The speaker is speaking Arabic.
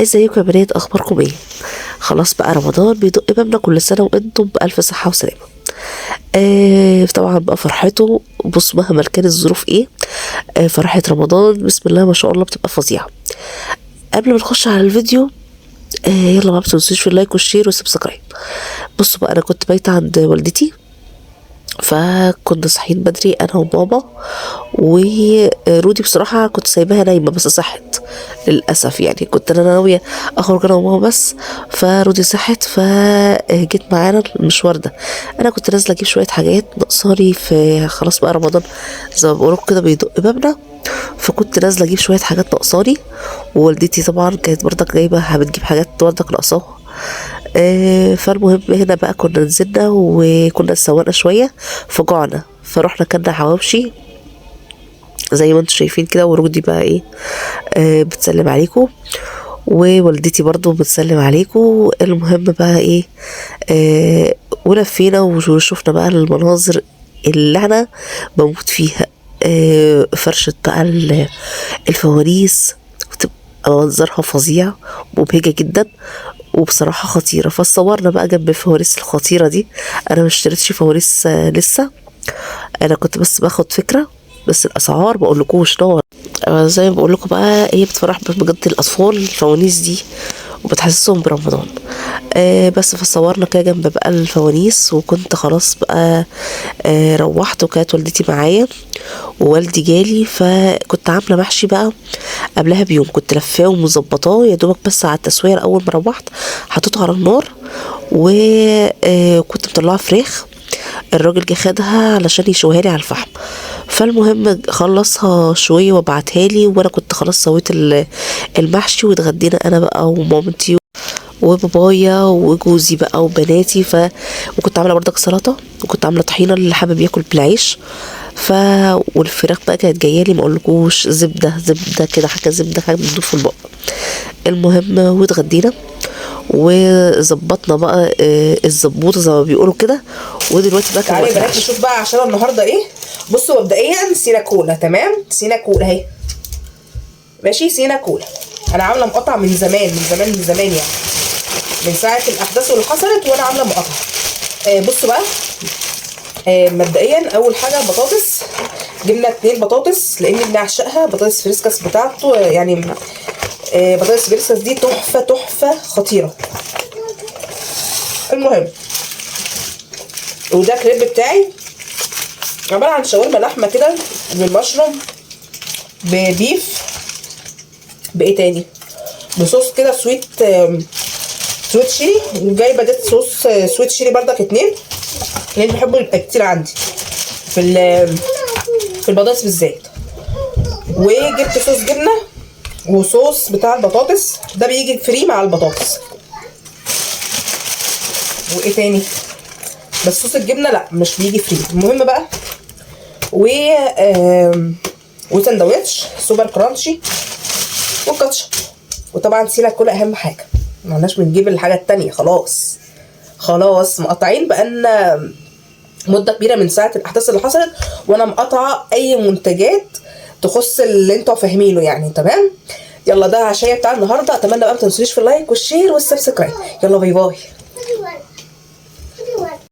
ازيكم يا بنات، اخباركم ايه؟ خلاص بقى رمضان بيدق بابنا، كل سنه وانتم بالف صحه وسلامه. طبعا بقى فرحته، بص مهما كانت الظروف ايه، فرحه رمضان بسم الله ما شاء الله بتبقى فظيعه. قبل ما نخش على الفيديو، يلا ما تنسوش في اللايك والشير والسبسكرايب. بصوا بقى، انا كنت بايته عند والدتي، فكنا صاحيين بدري انا وماما ورودي. بصراحه كنت سايباها نايمه بس صحت للاسف، يعني كنت انا ناويه اخرج انا وماما بس، فرودي صحت فجيت معانا المشوار ده. انا كنت نازله اجيب شويه حاجات ناقصاني، في خلاص بقى رمضان زي ما بقولك كده بيدق بابنا، فكنت نازله اجيب شويه حاجات ناقصاني، ووالدتي طبعا كانت برضك جايبه بتجيب حاجات برضك ناقصاها. فالمهم هنا بقى كنا نزلنا وكنا سوينا شوية فجوعنا، فروحنا كنا حواوشي زي ما انتم شايفين كده، ورودي بقى ايه بتسلم عليكم، ووالدتي برضو بتسلم عليكم. المهم بقى ايه، ولفينا وشوفنا بقى المناظر اللي انا بموت فيها. فرشة بقى الفوانيس، بتبقى منظرها فظيع، مبهجة جدا وبصراحة خطيرة. فصورنا بقى جنب الفوانيس الخطيرة دي. انا ما اشتريتش فوانيس لسه، انا كنت بس باخد فكرة، بس الاسعار بقولكوش نار. زي ما بقولكوا بقى، هي بتفرح بجد الاطفال الفوانيس دي وبتحسسهم برمضان. بس فصورنا كده جنب بقى الفوانيس، وكنت خلاص بقى روحت، وكانت والدتي معايا ووالدي جالي، فكنت عامله محشي بقى قبلها بيوم، كنت لفاه ومظبطاه يا دوبك بس على التسويه. اول ما روحت حطيته على النار، وكنت مطلعه فراخ، الراجل جه خدها علشان يشويها لي على الفحم. فالمهم خلصها شويه وبعتها لي، وانا كنت خلاص سويت المحشي، واتغدينا انا بقى ومامتي وبابايا وجوزي بقى وبناتي. وكنت عامله برضك سلطه، وكنت عامله طحينه اللي حابب ياكل بالعيش. والفراخ بقى كانت جايه لي، ما اقولكوش زبده زبده كده، حاجه زبده حاجه بتدوب في البق. المهم واتغدينا وظبطنا بقى الزبوطه زي ما بيقولوا كده. ودلوقتي بقى تعالي يا بنات نشوف بقى عشان النهارده ايه. بصوا مبدئيا سينا كولا، تمام، سينا كولا اهي، ماشي، سينا كولا. انا عامله مقطع من زمان من زمان من زمان، يعني من ساعه الاحداث اللي حصلت وانا عامله مقطع. بصوا بقى، مبدئيا اول حاجه البطاطس، جبنا 2 بطاطس لاني بنعشقها، بطاطس فريسكاس بتاعته يعني. بطاطس فريسكاس دي تحفه تحفه خطيره. المهم، وده كريب بتاعي عباره عن شاورما لحمه كده بالمشروم ببيف، بايه تاني، بصوص كده سويت شيري، وجايبه ده صوص سويت شيري بردك 2، لان بحبه يبقى كتير عندي في البطاطس بالذات. وجبت صوص جبنه وصوص بتاع البطاطس، ده بيجي فري مع البطاطس. وايه تاني، بس صوص الجبنه لا مش بيجي فري. المهم بقى، وساندوتش سوبر كرانشي وكاتشب. وطبعا سينا كلها اهم حاجه، معناش بنجيب الحاجه التانية، خلاص مقطعين بقالنا مده كبيره من ساعه الاحداث اللي حصلت، وانا مقاطعه اي منتجات تخص اللي انتوا فاهمينه يعني، تمام. يلا ده عشاء بتاع النهارده، اتمنى بقى ما تنسوش في اللايك والشير والسبسكرايب. يلا باي باي.